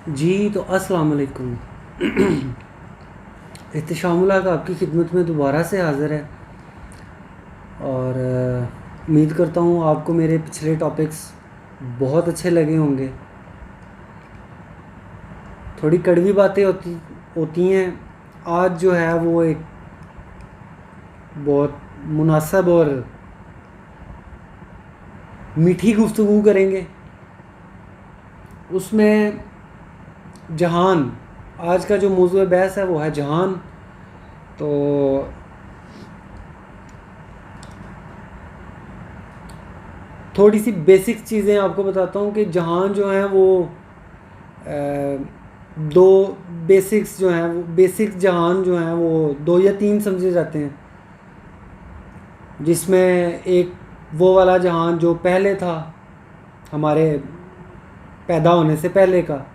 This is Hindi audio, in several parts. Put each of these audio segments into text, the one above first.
जी तो अस्सलाम वालेकुम। एहतशामुल्लाह का आपकी खिदमत में दोबारा से हाज़िर है और उम्मीद करता हूँ आपको मेरे पिछले टॉपिक्स बहुत अच्छे लगे होंगे। थोड़ी कड़वी बातें होती होती हैं। आज जो है वो एक बहुत मुनासिब और मीठी गुफ्तगू करेंगे। उसमें जहान, आज का जो मौजूद बहस है वो है जहान। तो थोड़ी सी बेसिक चीज़ें आपको बताता हूँ कि जहान जो है वो दो बेसिक्स जो हैं वो बेसिक जहान जो हैं वो दो या तीन समझे जाते हैं, जिसमें एक वो वाला जहान जो पहले था हमारे पैदा होने से पहले का,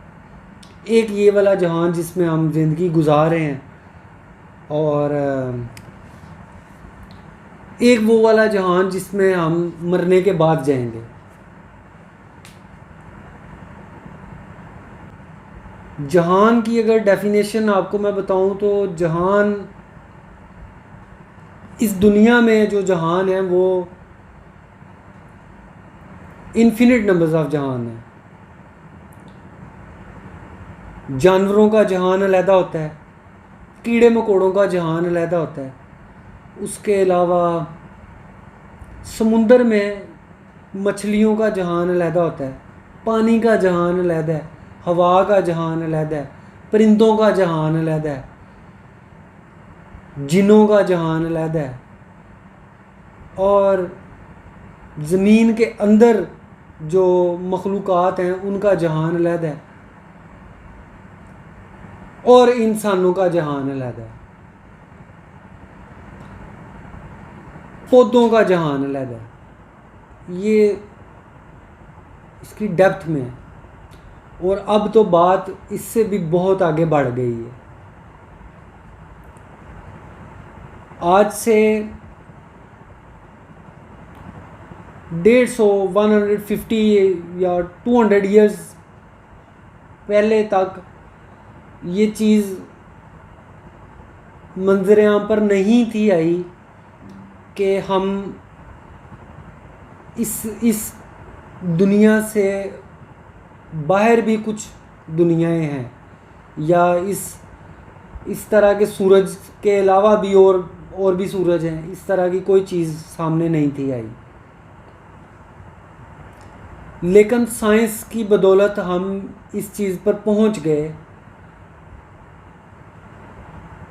एक ये वाला जहान जिसमें हम ज़िंदगी गुजार रहे हैं, और एक वो वाला जहान जिसमें हम मरने के बाद जाएंगे। जहान की अगर डेफिनेशन आपको मैं बताऊं तो जहान, इस दुनिया में जो जहान है वो इन्फिनिट नंबर्स ऑफ जहान है। जानवरों का जहान अलहदा होता है, कीड़े मकोड़ों का जहान अलहदा होता है, उसके अलावा समुंदर में मछलियों का जहान अलहदा होता है, पानी का जहान अलहदा है, हवा का जहान अलहदा है, परिंदों का जहान अलहदा है, जिन्नों का जहान अलहदा है, और ज़मीन के अंदर जो मखलूक़ात हैं उनका जहान अलहदा है, और इंसानों का जहान अलहदा है, पौधों का जहान अलहदा है। ये इसकी डेप्थ में है। और अब तो बात इससे भी बहुत आगे बढ़ गई है। आज से 150, 150 या 200 ईयर्स पहले तक ये चीज़ मंजर आम पर नहीं थी आई कि हम इस दुनिया से बाहर भी कुछ दुनियाएं हैं, या इस तरह के सूरज के अलावा भी और भी सूरज हैं। इस तरह की कोई चीज़ सामने नहीं थी आई। लेकिन साइंस की बदौलत हम इस चीज़ पर पहुंच गए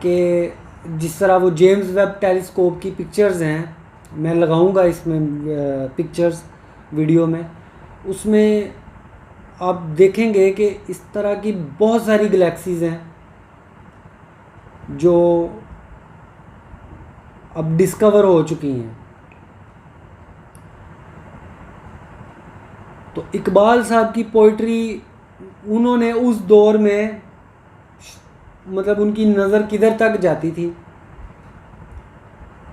कि जिस तरह वो जेम्स वेब टेलीस्कोप की पिक्चर्स हैं, मैं लगाऊंगा इसमें पिक्चर्स वीडियो में, उसमें आप देखेंगे कि इस तरह की बहुत सारी गैलेक्सीज़ हैं जो अब डिस्कवर हो चुकी हैं। तो इकबाल साहब की पोइट्री, उन्होंने उस दौर में मतलब उनकी नज़र किधर तक जाती थी,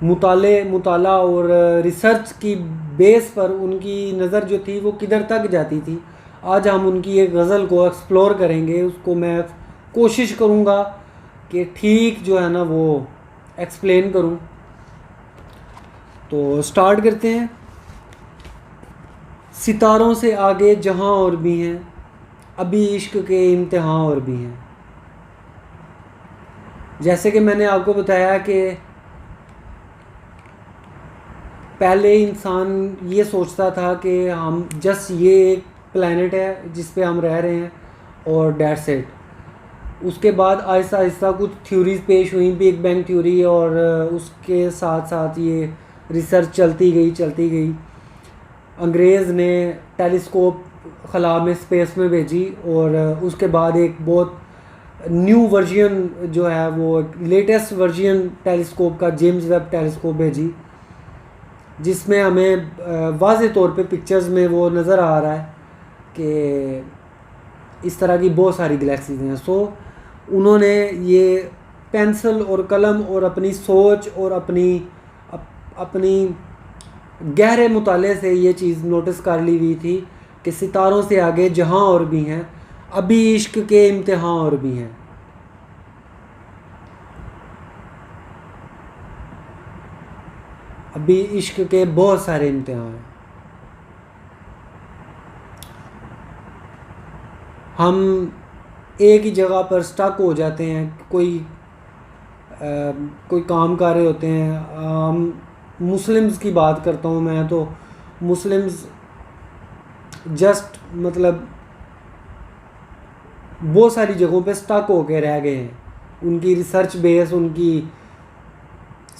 मुताला और रिसर्च की बेस पर उनकी नज़र जो थी वो किधर तक जाती थी। आज हम उनकी एक गज़ल को एक्सप्लोर करेंगे। उसको मैं कोशिश करूँगा कि ठीक जो है ना वो एक्सप्लेन करूँ। तो स्टार्ट करते हैं। सितारों से आगे जहां और भी हैं, अभी इश्क के इम्तिहान और भी हैं। जैसे कि मैंने आपको बताया कि पहले इंसान ये सोचता था कि हम जस्ट ये एक प्लेनेट है जिस पे हम रह रहे हैं और डेट्स इट। उसके बाद आहिस्ता आहिस्ता कुछ थ्योरीज पेश हुई, बिग बैंग थ्योरी, और उसके साथ साथ ये रिसर्च चलती गई। अंग्रेज़ ने टेलीस्कोप खला में स्पेस में भेजी, और उसके बाद एक बहुत न्यू वर्जन जो है वो लेटेस्ट वर्जन टेलीस्कोप का जेम्स वेब टेलीस्कोप भेजी, जिसमें हमें वाज़े तौर पे पिक्चर्स में वो नज़र आ रहा है कि इस तरह की बहुत सारी गैलेक्सीज हैं। सो उन्होंने ये पेंसिल और कलम और अपनी सोच और अपनी गहरे मुताले से ये चीज़ नोटिस कर ली हुई थी कि सितारों से आगे जहां और भी हैं, अभी इश्क के इम्तिहान और भी हैं। अभी इश्क के बहुत सारे इम्तिहान हैं। हम एक ही जगह पर स्टक हो जाते हैं, कोई काम कर रहे होते हैं। मुस्लिम्स की बात करता हूँ मैं, तो मुस्लिम्स जस्ट मतलब बहुत सारी जगहों पे स्टक होके रह गए हैं। उनकी रिसर्च बेस, उनकी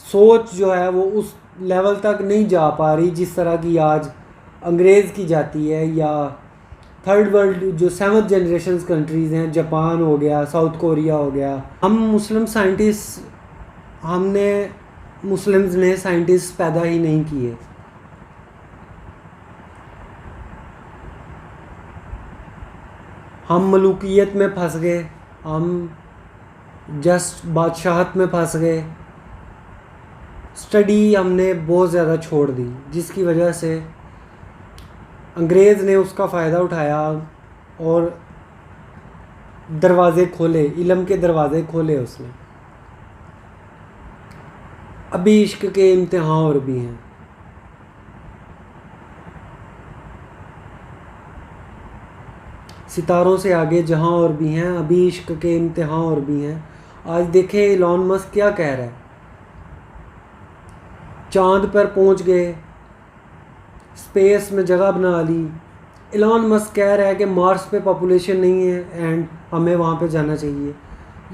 सोच जो है वो उस लेवल तक नहीं जा पा रही जिस तरह की आज अंग्रेज़ की जाती है, या थर्ड वर्ल्ड जो 7th जनरेशन कंट्रीज़ हैं, जापान हो गया, साउथ कोरिया हो गया। हम मुस्लिम साइंटिस्ट, हमने मुस्लिम्स ने साइंटिस्ट पैदा ही नहीं किए। हम मलूकियत में फंस गए, हम जस्ट बादशाहत में फंस गए। स्टडी हमने बहुत ज़्यादा छोड़ दी, जिसकी वजह से अंग्रेज़ ने उसका फ़ायदा उठाया और दरवाज़े खोले, इल्म के दरवाज़े खोले उसने। अभी इश्क के इम्तिहान और भी हैं। सितारों से आगे जहां और भी हैं, अभी इश्क के इम्तिहान और भी हैं। आज देखें इलॉन मस्क क्या कह रहा है, चांद पर पहुंच गए, स्पेस में जगह बना ली। इलॉन मस्क कह रहा है कि मार्स पे पॉपुलेशन नहीं है एंड हमें वहाँ पे जाना चाहिए।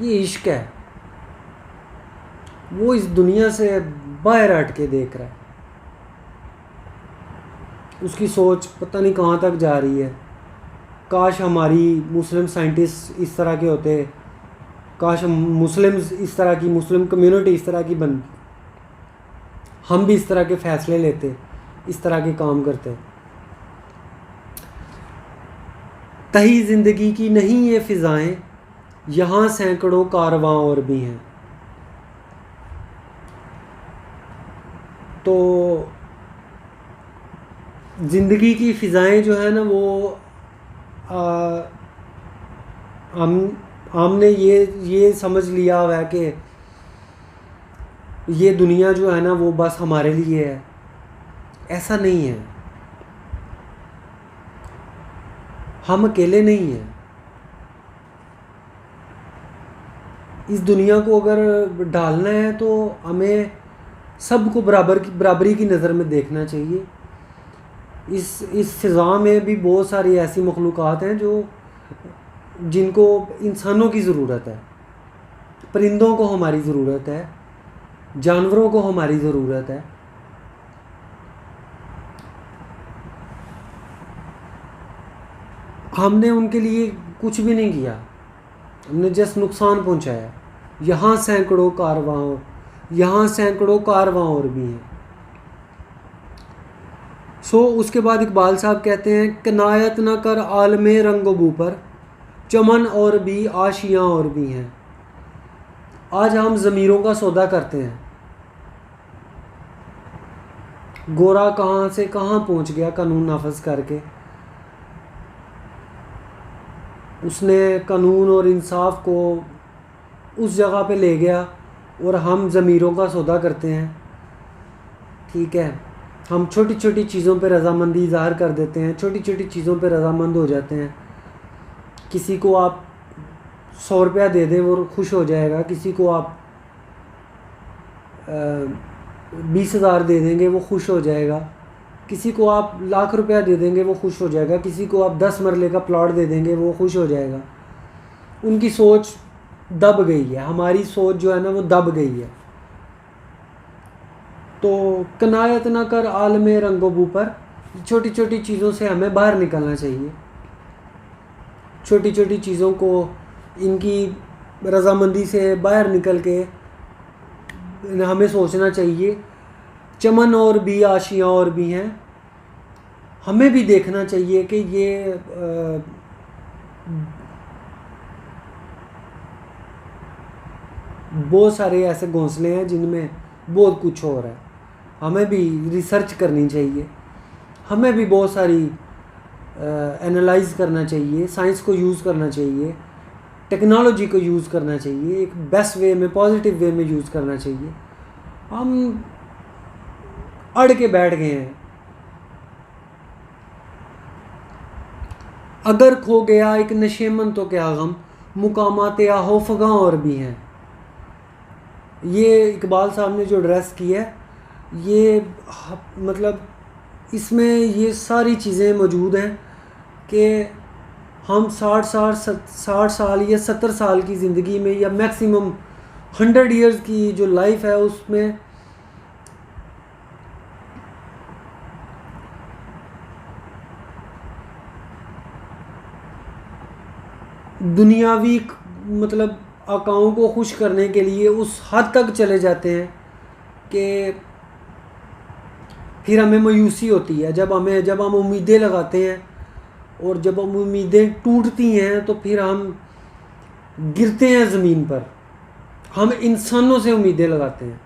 ये इश्क है। वो इस दुनिया से बाहर हट के देख रहा है। उसकी सोच पता नहीं कहाँ तक जा रही है। काश हमारी मुस्लिम साइंटिस्ट इस तरह के होते, काश हम मुस्लिम्स इस तरह की, मुस्लिम कम्युनिटी इस तरह की बन, हम भी इस तरह के फ़ैसले लेते, इस तरह के काम करते। तही ज़िंदगी की नहीं ये फ़िज़ाएं, यहाँ सैकड़ों कारवां और भी हैं। तो ज़िंदगी की फ़िज़ाएं जो है ना, वो हमने ये समझ लिया हुआ है कि ये दुनिया जो है ना वो बस हमारे लिए है। ऐसा नहीं है, हम अकेले नहीं हैं। इस दुनिया को अगर ढालना है तो हमें सबको बराबरी की नज़र में देखना चाहिए। इस फ़िज़ा में भी बहुत सारी ऐसी मखलूक़ात हैं जिनको इंसानों की ज़रूरत है। परिंदों को हमारी ज़रूरत है, जानवरों को हमारी ज़रूरत है। हमने उनके लिए कुछ भी नहीं किया, हमने जस्ट नुकसान पहुंचाया। यहाँ सैकड़ों कारवां और भी हैं। उसके बाद इकबाल साहब कहते हैं, कनायत न कर आलमे रंगो पर, चमन और भी आशियाँ और भी हैं। आज हम ज़मीरों का सौदा करते हैं। गोरा कहाँ से कहाँ पहुँच गया कानून नाफज करके। उसने कानून और इंसाफ को उस जगह पे ले गया और हम ज़मीरों का सौदा करते हैं। ठीक है, हम छोटी छोटी चीज़ों पे रज़ामंदी इज़हार कर देते हैं, छोटी छोटी चीज़ों पे रज़ामंद हो जाते हैं। किसी को आप 100 रुपया दे दें वो खुश हो जाएगा, किसी को आप 20,000 दे देंगे वो खुश हो जाएगा, किसी को आप लाख रुपया दे देंगे वो खुश हो जाएगा, किसी को आप 10 मरले का प्लॉट दे देंगे वो खुश हो जाएगा। उनकी सोच दब गई है, हमारी सोच जो है ना वो दब गई है। तो कनायत ना कर आलमे रंगोबू पर, छोटी छोटी चीज़ों से हमें बाहर निकलना चाहिए। छोटी छोटी चीज़ों को, इनकी रज़ामंदी से बाहर निकल के हमें सोचना चाहिए। चमन और भी आशियाँ और भी हैं। हमें भी देखना चाहिए कि ये बहुत सारे ऐसे घोंसले हैं जिनमें बहुत कुछ हो रहा है। हमें भी रिसर्च करनी चाहिए, हमें भी बहुत सारी एनालाइज करना चाहिए, साइंस को यूज़ करना चाहिए, टेक्नोलॉजी को यूज़ करना चाहिए, एक बेस्ट वे में, पॉजिटिव वे में यूज़ करना चाहिए। हम अड़ के बैठ गए हैं। अगर खो गया एक नशेमन तो क्या गम, मुकामात आहो फगां और भी हैं। ये इकबाल साहब ने जो ड्रेस की है, ये मतलब इसमें ये सारी चीज़ें मौजूद हैं कि हम 60 साल या 70 साल की ज़िंदगी में, या मैक्सिमम 100 ईयर्स की जो लाइफ है, उसमें दुनियावी मतलब आकाओं को खुश करने के लिए उस हद तक चले जाते हैं कि फिर हमें मायूसी होती है। जब हम उम्मीदें लगाते हैं और जब हम उम्मीदें टूटती हैं तो फिर हम गिरते हैं ज़मीन पर। हम इंसानों से उम्मीदें लगाते हैं,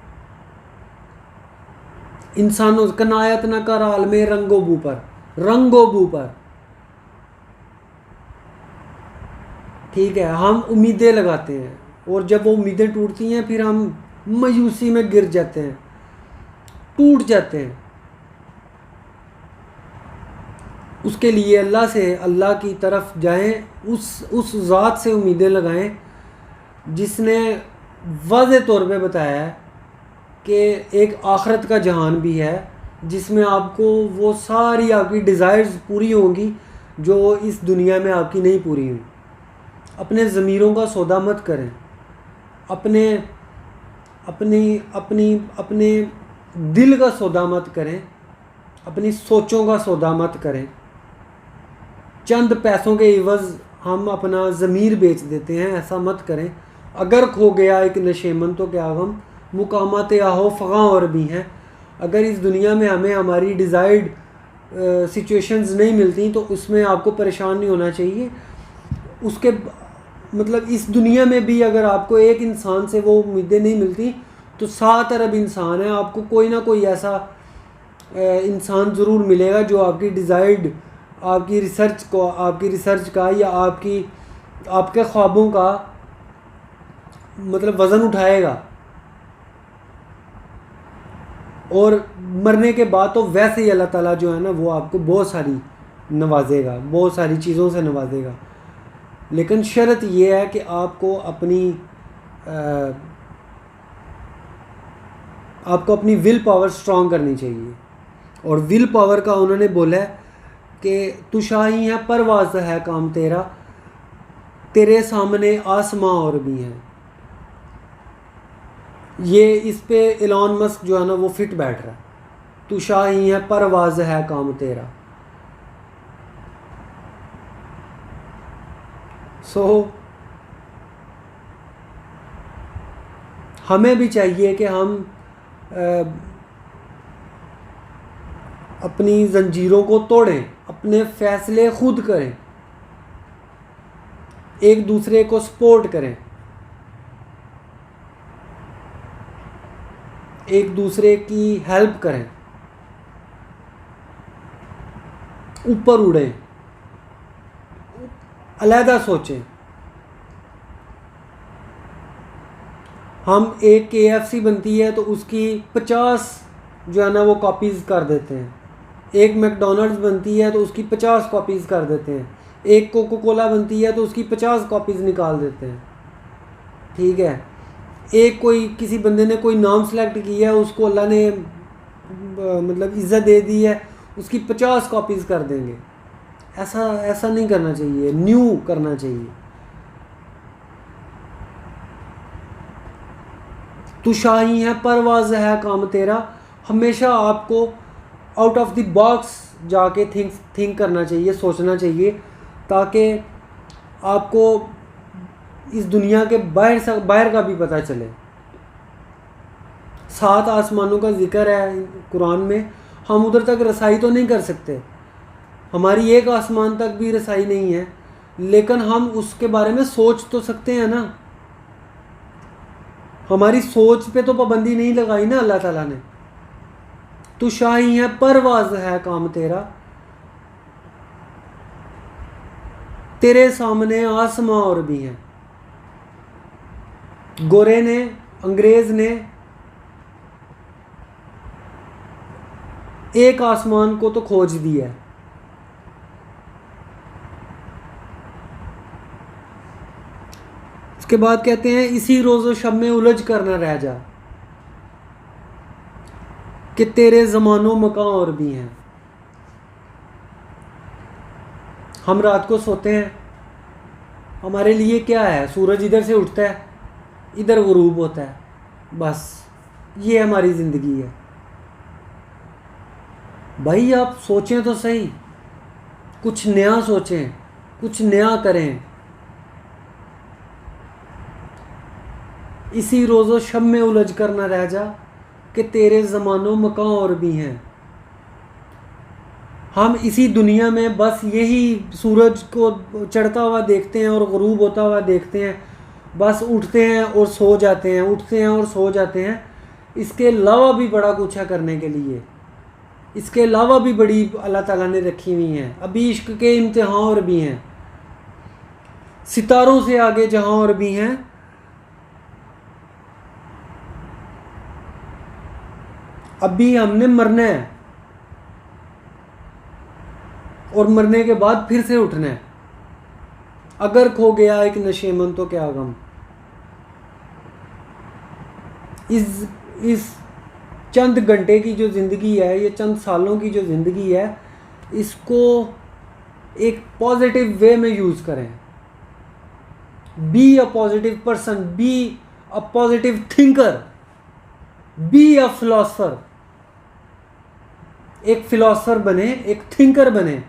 इंसानों, कनायत न कर आलम रंगो बू पर, ठीक है। हम उम्मीदें लगाते हैं और जब वो उम्मीदें टूटती हैं फिर हम मायूसी में गिर जाते हैं, टूट जाते हैं। उसके लिए अल्लाह की तरफ जाएं, उस ज़ात से उम्मीदें लगाएं जिसने वाज़े तौर पे बताया है कि एक आखरत का जहान भी है जिसमें आपको वो सारी आपकी डिज़ायर्स पूरी होंगी जो इस दुनिया में आपकी नहीं पूरी हुई। अपने ज़मीरों का सौदा मत करें, अपने अपने दिल का सौदा मत करें, अपनी सोचों का सौदा मत करें। चंद पैसों के इवज़ हम अपना ज़मीर बेच देते हैं, ऐसा मत करें। अगर खो गया एक नशेमन तो क्या गम, मुकामात आहो फगां और भी हैं। अगर इस दुनिया में हमें हमारी डिज़ायर्ड सिचुएशंस नहीं मिलती तो उसमें आपको परेशान नहीं होना चाहिए। उसके मतलब इस दुनिया में भी अगर आपको एक इंसान से वो उम्मीदें नहीं मिलती तो 7 अरब इंसान है, आपको कोई ना कोई ऐसा इंसान ज़रूर मिलेगा जो आपकी डिज़ायर्ड, आपकी रिसर्च का या आपके ख्वाबों का मतलब वज़न उठाएगा। और मरने के बाद तो वैसे ही अल्लाह ताला जो है ना वो आपको बहुत सारी नवाजेगा, बहुत सारी चीज़ों से नवाजेगा। लेकिन शर्त ये है कि आपको अपनी विल पावर स्ट्रॉन्ग करनी चाहिए। और विल पावर का उन्होंने बोला है कि तू शाही है परवाज़ है काम तेरा, तेरे सामने आसमां और भी हैं। ये इस पे एलॉन मस्क जो है ना वो फिट बैठ रहा है। तू शाही है परवाज़ है काम तेरा। हमें भी चाहिए कि हम अपनी जंजीरों को तोड़ें, अपने फ़ैसले खुद करें, एक दूसरे को सपोर्ट करें, एक दूसरे की हेल्प करें, ऊपर उड़ें, अलहदा सोचें। हम एक KFC बनती है तो उसकी 50 जो है ना वो कॉपीज़ कर देते हैं। एक मैकडोनल्ड्स बनती है तो उसकी 50 कॉपीज़ कर देते हैं। एक कोको कोला बनती है तो उसकी 50 कॉपीज़ निकाल देते हैं, ठीक है। एक कोई किसी बंदे ने कोई नाम सेलेक्ट किया है, उसको अल्लाह ने मतलब इज़्ज़त दे दी है, उसकी 50 कॉपीज़ कर देंगे। ऐसा नहीं करना चाहिए, न्यू करना चाहिए। तू शाही है परवाज़ है काम तेरा, हमेशा आपको आउट ऑफ द बॉक्स जाके थिंक करना चाहिए, सोचना चाहिए, ताकि आपको इस दुनिया के बाहर का भी पता चले। 7 आसमानों का जिक्र है कुरान में, हम उधर तक रसाई तो नहीं कर सकते, हमारी एक आसमान तक भी रसाई नहीं है, लेकिन हम उसके बारे में सोच तो सकते हैं ना। हमारी सोच पे तो पाबंदी नहीं लगाई ना अल्लाह ताला ने। तू शाही है परवाज़ है काम तेरा, तेरे सामने आसमां और भी हैं। गोरे ने, अंग्रेज ने एक आसमान को तो खोज दिया है। उसके बाद कहते हैं इसी रोज़ो शब में उलझ कर न रह जा कि तेरे ज़मानों मकां और भी हैं। हम रात को सोते हैं, हमारे लिए क्या है, सूरज इधर से उठता है, इधर गुरूब होता है, बस ये हमारी ज़िंदगी है। भाई आप सोचें तो सही, कुछ नया सोचें, कुछ नया करें। इसी रोज़ो शब में उलझ कर न रह जा कि तेरे ज़मानों मकां और भी हैं। हम इसी दुनिया में बस यही सूरज को चढ़ता हुआ देखते हैं और गुरूब होता हुआ देखते हैं, बस उठते हैं और सो जाते हैं, उठते हैं और सो जाते हैं। इसके अलावा भी बड़ा कुछ है करने के लिए, इसके अलावा भी बड़ी अल्लाह ताला ने रखी हुई हैं। अभी इश्क के इम्तिहान और भी हैं, सितारों से आगे जहां और भी हैं। अभी हमने मरना है और मरने के बाद फिर से उठना है। अगर खो गया एक नशेमन तो क्या गम। इस चंद घंटे की जो ज़िंदगी है, ये चंद सालों की जो ज़िंदगी है, इसको एक पॉजिटिव वे में यूज़ करें। Be a positive person, be a positive thinker, be a philosopher. एक फिलोसफर बने, एक थिंकर बने।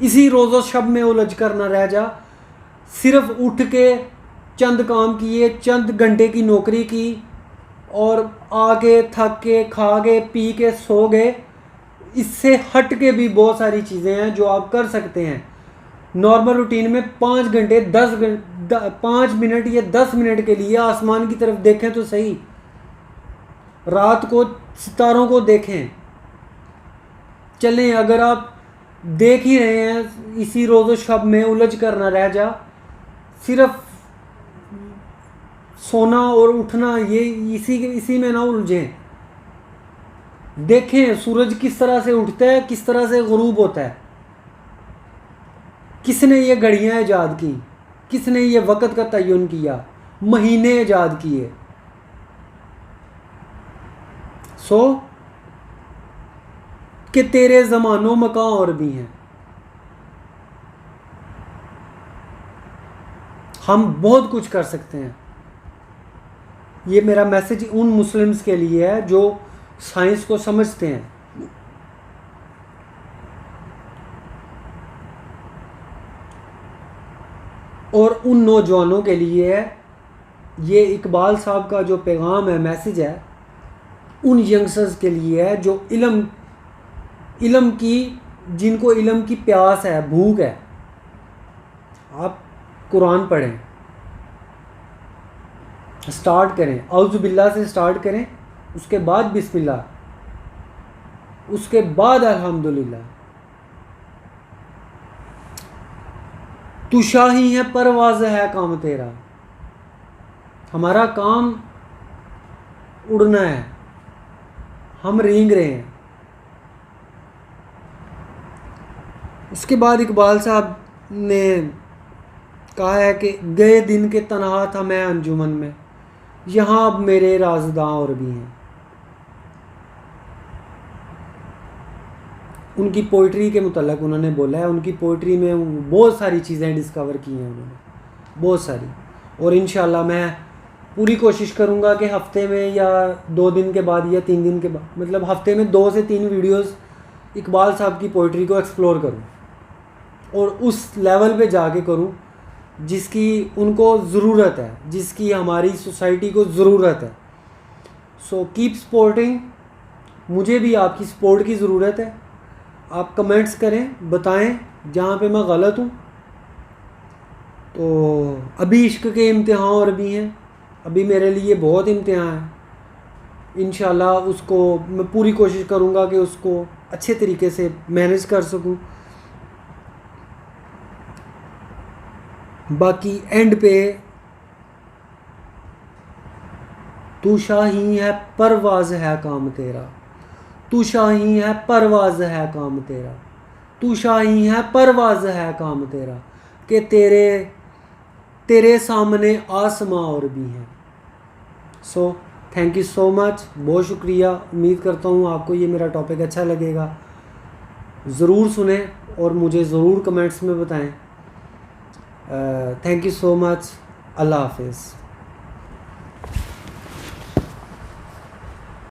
इसी रोज़ो शब में उलझ कर न रह जा। सिर्फ उठ के चंद काम किए, चंद घंटे की नौकरी की और आके थक के खा के पी के सो गए। इससे हट के भी बहुत सारी चीज़ें हैं जो आप कर सकते हैं। नॉर्मल रूटीन में 5 घंटे 5 मिनट या 10 मिनट के लिए आसमान की तरफ देखें तो सही, रात को सितारों को देखें। चलें, अगर आप देख ही रहे हैं इसी रोज़ो शब में उलझ कर ना रह जा, सिर्फ सोना और उठना, ये इसी में ना उलझें। देखें सूरज किस तरह से उठता है, किस तरह से गुरूब होता है। किसने ये घड़ियां ईजाद की, किसने ये वक़्त का तयन किया, महीने ईजाद किए। कि तेरे ज़मानों मकां और भी हैं। हम बहुत कुछ कर सकते हैं। ये मेरा मैसेज उन मुस्लिम्स के लिए है जो साइंस को समझते हैं। और उन नौजवानों के लिए है, ये इकबाल साहब का जो पैगाम है, मैसेज है, उन यंगस्टर्स के लिए है जो इल्म की, जिनको इल्म की प्यास है, भूख है। आप कुरान पढ़ें, स्टार्ट करें, औज़ु बिल्लाह से स्टार्ट करें, उसके बाद बिस्मिल्लाह, उसके बाद अल्हम्दुलिल्लाह। तू शाही है, परवाज़ है काम तेरा। हमारा काम उड़ना है, हम रेंग रहे हैं। उसके बाद इकबाल साहब ने कहा है कि गए दिन के तन्हा था मैं अंजुमन में, यहाँ अब मेरे राज़दां और भी हैं। उनकी पोइट्री के मुतल्लिक़ उन्होंने बोला है, उनकी पोइट्री में बहुत सारी चीज़ें डिस्कवर की हैं उन्होंने, बहुत सारी। और इंशाल्लाह मैं पूरी कोशिश करूँगा कि हफ़्ते में या 2 दिन के बाद या 3 दिन के बाद, मतलब हफ़्ते में 2 से 3 वीडियोस इकबाल साहब की पोइट्री को एक्सप्लोर करूँ और उस लेवल पे जाके करूँ जिसकी उनको ज़रूरत है, जिसकी हमारी सोसाइटी को ज़रूरत है। सो कीप सपोर्टिंग, मुझे भी आपकी सपोर्ट की ज़रूरत है। आप कमेंट्स करें, बताएं जहाँ पे मैं गलत हूँ। तो अभी इश्क के इम्तिहान और भी हैं, अभी मेरे लिए बहुत इम्तिहान है। इंशाल्लाह उसको मैं पूरी कोशिश करूँगा कि उसको अच्छे तरीके से मैनेज कर सकूँ। बाकी एंड पे तू शाही है परवाज़ है काम तेरा, तू शाही है परवाज़ है काम तेरा, तू शाही है परवाज़ है काम तेरा, कि तेरे सामने आसमां और भी हैं। So thank you so much, बहुत शुक्रिया। उम्मीद करता हूँ आपको ये मेरा टॉपिक अच्छा लगेगा। ज़रूर सुने और मुझे ज़रूर कमेंट्स में बताएं। Thank you so much. अल्लाह हाफिज़।